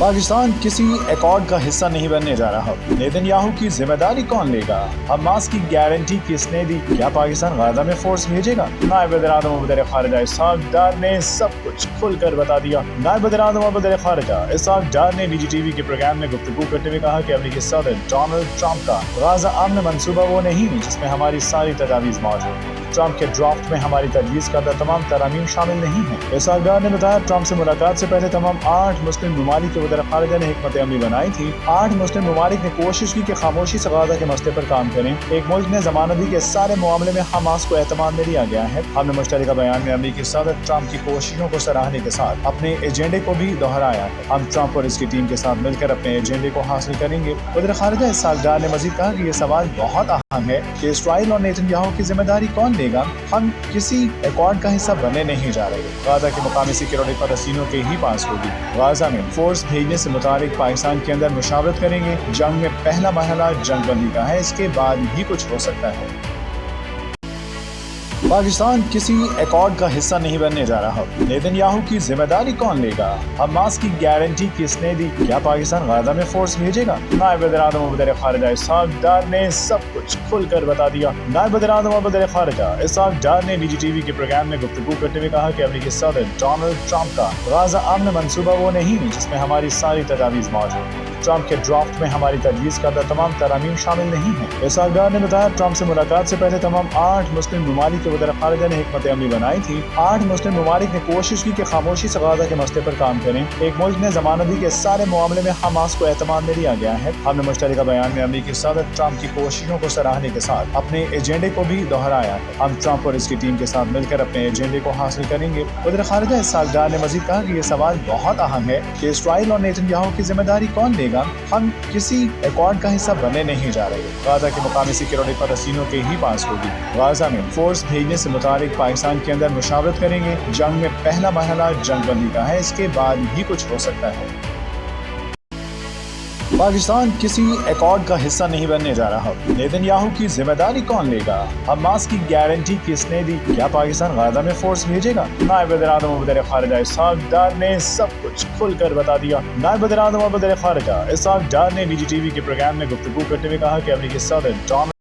पाकिस्तान किसी एकॉर्ड का हिस्सा नहीं बनने जा रहा। नेतन्याहू की जिम्मेदारी कौन लेगा? हमास की गारंटी किसने दी? क्या पाकिस्तान गाजा में फोर्स भेजेगा? नायब वज़ीर-ए-आज़म और वज़ीर ख़ारिजा इसहाक़ डार ने सब कुछ खुलकर बता दिया। नायब वज़ीर-ए-आज़म और वज़ीर ख़ारिजा इसहाक़ डार ने BGTV के प्रोग्राम में गुफ्तगू करते हुए कहा कि अमेरिकी सदर डोनाल्ड ट्रंप का गाजा अमन मंसूबा वो नहीं जिसमें हमारी सारी तजावीज़ मौजूद। ट्रंप के ड्राफ्ट में हमारी तजवीज़ करदा तमाम तरामीम शामिल नहीं है। इसहाक़ डार ने बताया, ट्रंप से मुलाकात से पहले तमाम 8 मुस्लिम ममालिक के वज़ीर ख़ारिजा ने हिकमत अमली बनाई थी। 8 मुस्लिम ममालिक ने कोशिश की कि खामोशी से गाजा के मसले पर काम करें। एक मुल्क ने ज़मानत दी कि सारे मामले में हमास को एतमाद में लिया गया है। हमने मुश्तरका बयान में अमेरिकी सदर ट्रंप की कोशिशों को सराहने के साथ अपने एजेंडे को भी दोहराया है। हम ट्रंप और इसकी टीम के साथ मिलकर अपने एजेंडे को हासिल करेंगे। वज़ीर ख़ारिजा इसहाक़ डार ने मज़ीद कहा कि ये सवाल बहुत अहम है कि इसराइल और नेतन्याहू की जिम्मेदारी कौन लेगा। हम किसी एकॉर्ड का हिस्सा बनने नहीं जा रहे। गाजा की मुकामी सिक्योरिटी फ़लस्तीनियों के ही पास होगी। गाजा में फोर्स भेजने से मुताबिक पाकिस्तान के अंदर मुशावरत करेंगे। जंग में पहला मरहला जंग बंदी का है, इसके बाद ही कुछ हो सकता है। पाकिस्तान किसी एकॉर्ड का हिस्सा नहीं बनने जा रहा। नेतन्याहू की जिम्मेदारी कौन लेगा? हमास की गारंटी किसने दी? क्या पाकिस्तान गाजा में फोर्स भेजेगा? नायब वज़ीर-ए-आज़म और वज़ीर ख़ारिजा इसहाक़ डार ने सब कुछ खुलकर बता दिया। नायब वज़ीर-ए-आज़म और वज़ीर ख़ारिजा इसहाक़ डार ने BGTV के प्रोग्राम में गुफ्तगू करते हुए कहा कि अमेरिकी सदर डोनाल्ड ट्रंप का गाजा अमन मंसूबा वो नहीं जिसमें हमारी सारी तजावीज़ मौजूद। ट्रंप के ड्राफ्ट में हमारी तजवीज़ करदा तमाम तरामीम शामिल नहीं है। इसहाक़ डार ने बताया, ट्रंप से मुलाकात से पहले तमाम 8 मुस्लिम ममालिक के वज़ीर ख़ारिजा ने हिकमत अमली बनाई थी। 8 मुस्लिम ममालिक ने कोशिश की कि खामोशी से गाजा के मसले पर काम करें। एक मुल्क ने ज़मानत दी कि सारे मामले में हमास को एतमाद में लिया गया है। हमने मुश्तरका बयान में अमेरिकी सदर ट्रंप की कोशिशों को सराहने के साथ अपने एजेंडे को भी दोहराया है। हम ट्रंप और इसकी टीम के साथ मिलकर अपने एजेंडे को हासिल करेंगे। वज़ीर ख़ारिजा इसहाक़ डार ने मज़ीद कहा कि ये सवाल बहुत अहम है कि इसराइल और नेतन्याहू की जिम्मेदारी कौन लेगा। हम किसी एकॉर्ड का हिस्सा बनने नहीं जा रहे। गाजा की मुकामी सिक्योरिटी फ़लस्तीनियों के ही पास होगी। गाजा में फोर्स भेजने से मुताबिक पाकिस्तान के अंदर मुशावरत करेंगे। जंग में पहला मरहला जंग बंदी का है, इसके बाद ही कुछ हो सकता है। पाकिस्तान किसी एकॉर्ड का हिस्सा नहीं बनने जा रहा। नेतन्याहू की जिम्मेदारी कौन लेगा? हमास की गारंटी किसने दी? क्या पाकिस्तान गाजा में फोर्स भेजेगा? नायब वज़ीर-ए-आज़म और वज़ीर ख़ारिजा इसहाक़ डार ने सब कुछ खुलकर बता दिया। नायब वज़ीर-ए-आज़म और वज़ीर ख़ारिजा इसहाक़ डार ने BGTV के प्रोग्राम में गुफ्तगू करते हुए कहा कि अमेरिकी सदर डोनाल्ड